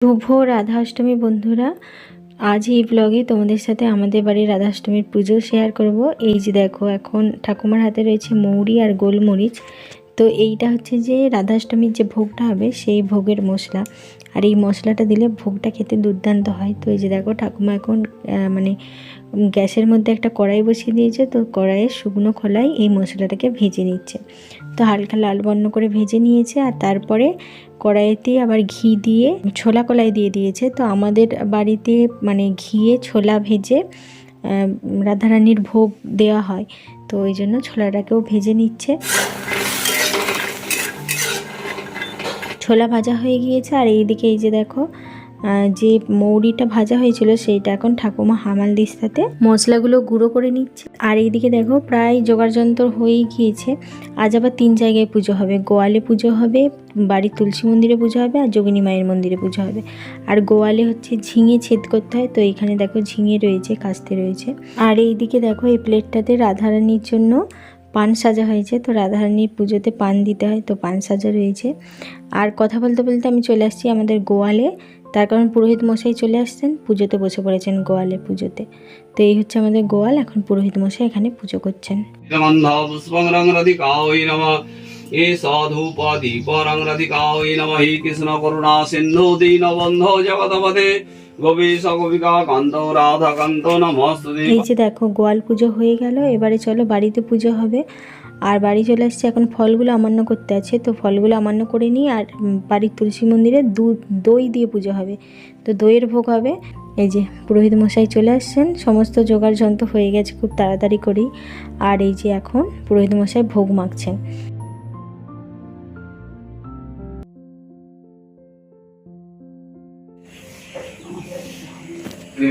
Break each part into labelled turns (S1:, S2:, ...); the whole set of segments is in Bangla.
S1: শুভ রাধাষ্টমী বন্ধুরা। আজ এই ব্লগে তোমাদের সাথে আমাদের বাড়ির রাধাষ্টমীর পুজো শেয়ার করব। এই যে দেখো, এখন ঠাকুমার হাতে রয়েছে মৌরি আর গোলমরিচ। তো এইটা হচ্ছে যে রাধাষ্টমীর যে ভোগটা হবে সেই ভোগের মশলা, আর এই মশলাটা দিলে ভোগটা খেতে দুর্দান্ত হয়। তো এই যে দেখো, ঠাকুমা এখন মানে গ্যাসের মধ্যে একটা কড়াই বসিয়ে দিয়েছে। তো কড়াইয়ে শুকনো খোলায় এই মশলাটাকে ভেজে নিচ্ছে। তো হালকা লাল বর্ণ করে ভেজে নিয়েছে, আর তারপরে কড়াইতে আবার ঘি দিয়ে ছোলা কলাই দিয়ে দিয়েছে। তো আমাদের বাড়িতে মানে ঘিয়ে ছোলা ভেজে রাধারানীর ভোগ দেওয়া হয়, তো ওই জন্য ছোলাটাকেও ভেজে নিচ্ছে। ছোলা ভাজা হয়ে গিয়েছে, আর এইদিকে এই যে দেখো, যে মৌরিটা ভাজা হয়েছিল সেইটা এখন ঠাকুমা হামাল দিস্তাতে মশলাগুলো গুঁড়ো করে নিচ্ছে। আর এইদিকে দেখো, প্রায় জোগাড় যন্ত্র হয়েই গিয়েছে। আজ আবার 3 জায়গায় পুজো হবে। গোয়ালে পুজো হবে, বাড়ির তুলসী মন্দিরে পুজো হবে, আর যোগিনী মায়ের মন্দিরে পুজো হবে। আর গোয়ালে হচ্ছে ঝিঙে ছেদ করতে হয়, তো এখানে দেখো ঝিঙে রয়েছে, কাস্তে রয়েছে। আর এইদিকে দেখো, এই প্লেটটাতে রাধারানীর জন্য পান সাজা হয়েছে। তো রাধারানীর পুজোতে পান দিতে হয়, তো পান সাজা রয়েছে। আর কথা বলতে বলতে আমি চলে আসছি আমাদের গোয়ালে, তার কারণ পুরোহিত মশাই চলে আসছেন, পুজোতে বসে পড়েছেন গোয়ালে পুজোতে। তো এই হচ্ছে আমাদের গোয়াল, এখন পুরোহিত মশাই এখানে পুজো করছেন।
S2: এ সাধুপাদি পরং রাধিকায় নমঃ। হে কৃষ্ণ করুণা সিন্ধু দীনবন্ধো জগৎপতে গোপীশ গোপিকা কান্ত রাধা কান্ত নমস্তুতে।
S1: এই যে দেখো, গোয়াল পুজো হয়ে গেল, এবারে চলো বাড়িতে পুজো হবে। আর বাড়ি চলে আসছে, এখন ফলগুলো আমান্য করতে আছে। তো ফলগুলো আমান্য করে নিই, আর বাড়ির তুলসী মন্দিরে দই দিয়ে পুজো হবে, তো দইয়ের ভোগ হবে। এই যে পুরোহিত মশাই চলে আসছেন, সমস্ত জোগাড় যন্ত্র হয়ে গেছে খুব তাড়াতাড়ি করেই। আর এই যে এখন পুরোহিত মশাই ভোগ মাখছেন।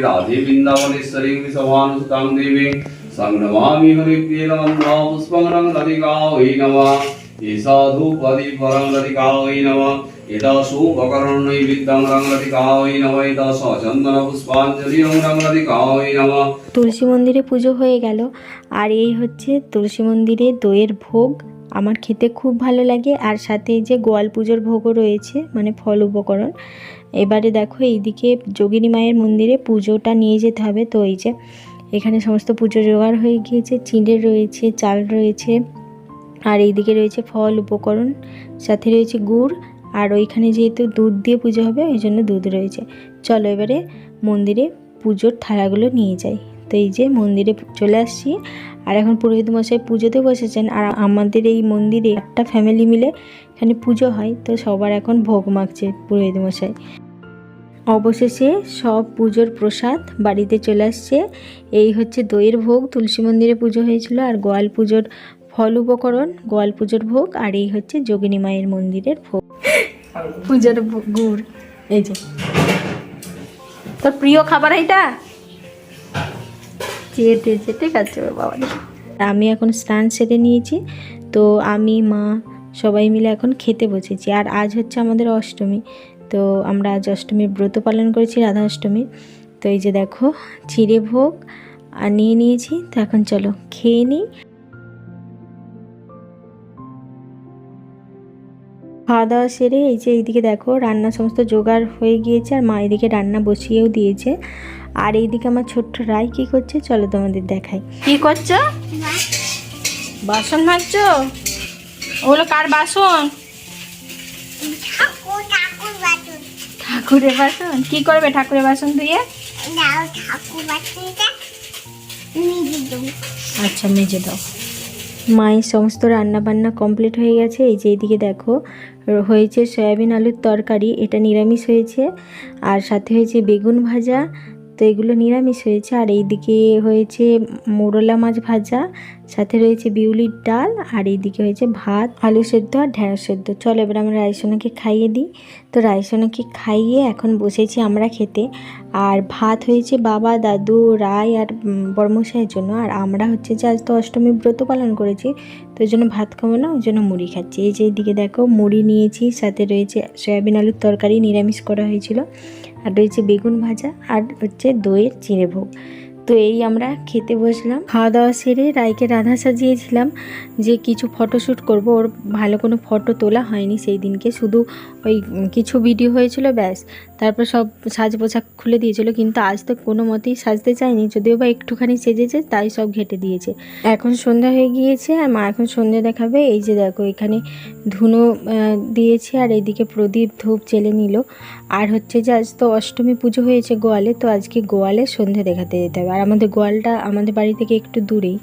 S2: রাধে বৃন্দাবনেশ্বরী বিশ্বভানুসুতাং দেবী সংনমামি হরিপ্রিয় নমঃ। পুষ্পং রাধিকায় নমঃ। হে সাধুপদি পরং রাধিকায় নমঃ। এতা শুভকরণ নৈবেদ্যং রাধিকায় নমঃ। এতা সচন্দন পুষ্পাঞ্জলি রাধিকায় নমঃ।
S1: তুলসী মন্দিরে পুজো হয়ে গেল, আর এই হচ্ছে তুলসী মন্দিরে দইয়ের ভোগ। আমার খেতে খুব ভালো লাগে, আর সাথে যে গোয়াল পুজোর ভোগও রয়েছে, মানে ফল উপকরণ। এবারে দেখো, এইদিকে যোগিনী মায়ের মন্দিরে পুজোটা নিয়ে যেতে হবে। তো এই যে এখানে সমস্ত পুজো জোগাড় হয়ে গিয়েছে, চিঁড়ে রয়েছে, চাল রয়েছে, আর এইদিকে রয়েছে ফল উপকরণ, সাথে রয়েছে গুড়। আর ওইখানে যেহেতু দুধ দিয়ে পুজো হবে, ওই জন্য দুধ রয়েছে। চলো এবারে মন্দিরে পুজোর থালাগুলো নিয়ে যাই। তো এই যে মন্দিরে চলে আসছি, আর এখন পুরোহিত মশাই পুজোতে বসেছেন। আর আমাদের এই মন্দিরে একটা ফ্যামিলি মিলে এখানে পুজো হয়, তো সবার এখন ভোগ মাখছে পুরোহিত মশাই। অবশেষে সব পুজোর প্রসাদ বাড়িতে চলে আসছে। এই হচ্ছে দইয়ের ভোগ, তুলসী মন্দিরে পুজো হয়েছিল, আর গোয়াল পুজোর ফল উপকরণ, গোয়াল পুজোর ভোগ। আর এই হচ্ছে যোগিনী মায়ের মন্দিরের ভোগ, পুজোর গুড়। এই যে তোর প্রিয় খাবার এইটা, চেটে চেটে খাচ্ছে বাবা। আমি এখন স্নান সেরে নিয়েছি, তো আমি মা সবাই মিলে এখন খেতে বসেছি। আর আজ হচ্ছে আমাদের অষ্টমী, তো আমরা আজ অষ্টমীর ব্রত পালন করেছি, রাধা অষ্টমী। তো এই যে দেখো, চিঁড়ে ভোগ আর নিয়ে নিয়েছি। তো এখন চলো খেয়ে নিই। খাওয়া দাওয়া সেরে এই যে এইদিকে দেখো, রান্না সমস্ত জোগাড় হয়ে গিয়েছে, আর মা এদিকে রান্না বসিয়েও দিয়েছে। আর এইদিকে আমার ছোট্ট রায় কি করছে, চলো তোমাদের দেখাই। কি করছো? বাসন মাজছো? ওগুলো কার বাসন? ঠাকুরের বাসন। কি করবে ঠাকুরের বাসন ধুয়ে? আচ্ছা, মেজে দাও। মায়ের সমস্ত রান্না বান্না কমপ্লিট হয়ে গেছে। এই যে এইদিকে দেখো, হয়েছে সয়াবিন আলুর তরকারি, এটা নিরামিষ হয়েছে। আর সাথে হয়েছে বেগুন ভাজা, তো এগুলো নিরামিষ হয়েছে। আর এইদিকে হয়েছে মোরলা মাছ ভাজা, সাথে রয়েছে বিউলির ডাল, আর এইদিকে হয়েছে ভাত, আলু সেদ্ধ আর ঢেঁড়স সেদ্ধ। চলো এবার আমরা রায়সোনাকে খাইয়ে দিই। তো রায়সোনাকে খাইয়ে এখন বসেছি আমরা খেতে। আর ভাত হয়েছে বাবা, দাদু, রায় আর বড়মশাইয়ের জন্য। আর আমরা হচ্ছে যে আজ তো অষ্টমী ব্রত পালন করেছি, তো ওই জন্য ভাত খাবো না, ওই জন্য মুড়ি খাচ্ছি। এই যে এইদিকে দেখো, মুড়ি নিয়েছি, সাথে রয়েছে সয়াবিন আলুর তরকারি নিরামিষ করা হয়েছিল, আর রয়েছে বেগুন ভাজা, আর হচ্ছে দইয়ের চিঁড়ে ভোগ। তো এই আমরা খেতে বসলাম। খাওয়া দাওয়া সেরে রায়কে রাধা সাজিয়েছিলাম যে কিছু ফটোশ্যুট করব, ওর ভালো কোনো ফটো তোলা হয়নি সেই দিনকে, শুধু ওই কিছু ভিডিও হয়েছিল ব্যাস। তারপর সব সাজ পোশাক খুলে দিয়েছিল, কিন্তু আজ তো কোনো মতেই সাজতে চায়নি, যদিও বা একটুখানি সেজেছে, তাই সব ঘেটে দিয়েছে। এখন সন্ধ্যা হয়ে গিয়েছে আর মা এখন সন্ধ্যা দেখাবে। এই যে দেখো এখানে ধুনো দিয়েছে আর এইদিকে প্রদীপ ধূপ জেলে নিল। আর হচ্ছে যে আজ তো অষ্টমী পুজো হয়েছে গোয়ালে, তো আজকে গোয়ালে সন্ধ্যে দেখাতে যেতে হবে। আর আমাদের গোয়ালটা আমাদের বাড়ি থেকে একটু দূরেই।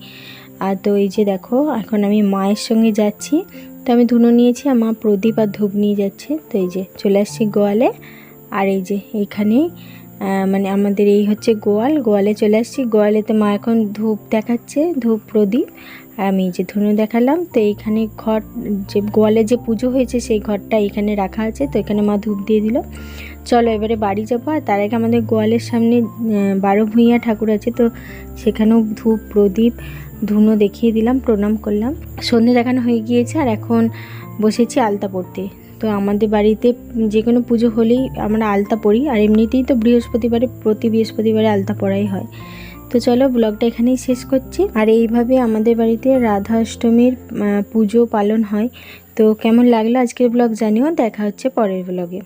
S1: আর তো এই যে দেখো এখন আমি মায়ের সঙ্গে যাচ্ছি, তো আমি ধুনো নিয়েছি আর মা প্রদীপ আর ধূপ নিয়ে যাচ্ছে। তো এই যে চলে আসছি গোয়ালে। আর এই যে এইখানে মানে আমাদের এই হচ্ছে গোয়ালে চলে আসছি। গোয়ালেতে মা এখন ধূপ দেখাচ্ছে, ধূপ প্রদীপ, আর আমি যে ধুনো দেখালাম। তো এইখানে ঘর, যে গোয়ালে যে পুজো হয়েছে সেই ঘরটা এখানে রাখা আছে, তো এখানে মা ধূপ দিয়ে দিল। চলো এবারে বাড়ি যাবো। আর তার আগে আমাদের গোয়ালের সামনে 12 ভূঁইয়া ঠাকুর আছে, তো সেখানেও ধূপ প্রদীপ ধুনো দেখিয়ে দিলাম, প্রণাম করলাম। সন্ধে দেখানো হয়ে গিয়েছে আর এখন বসেছি আলতা পড়তে। তো আমাদের বাড়িতে যে কোনো পুজো হলেই আমরা আলতা পড়ি, আর এমনিতেই তো বৃহস্পতিবারে, প্রতি বৃহস্পতিবারে আলতা পড়াই হয়। তো চলো ব্লগটা এখানেই শেষ করছি। আর এইভাবে আমাদের বাড়িতে রাধা অষ্টমীর পুজো পালন হয়। তো কেমন লাগলো আজকের ব্লগ জানিও। দেখা হচ্ছে পরের ব্লগে।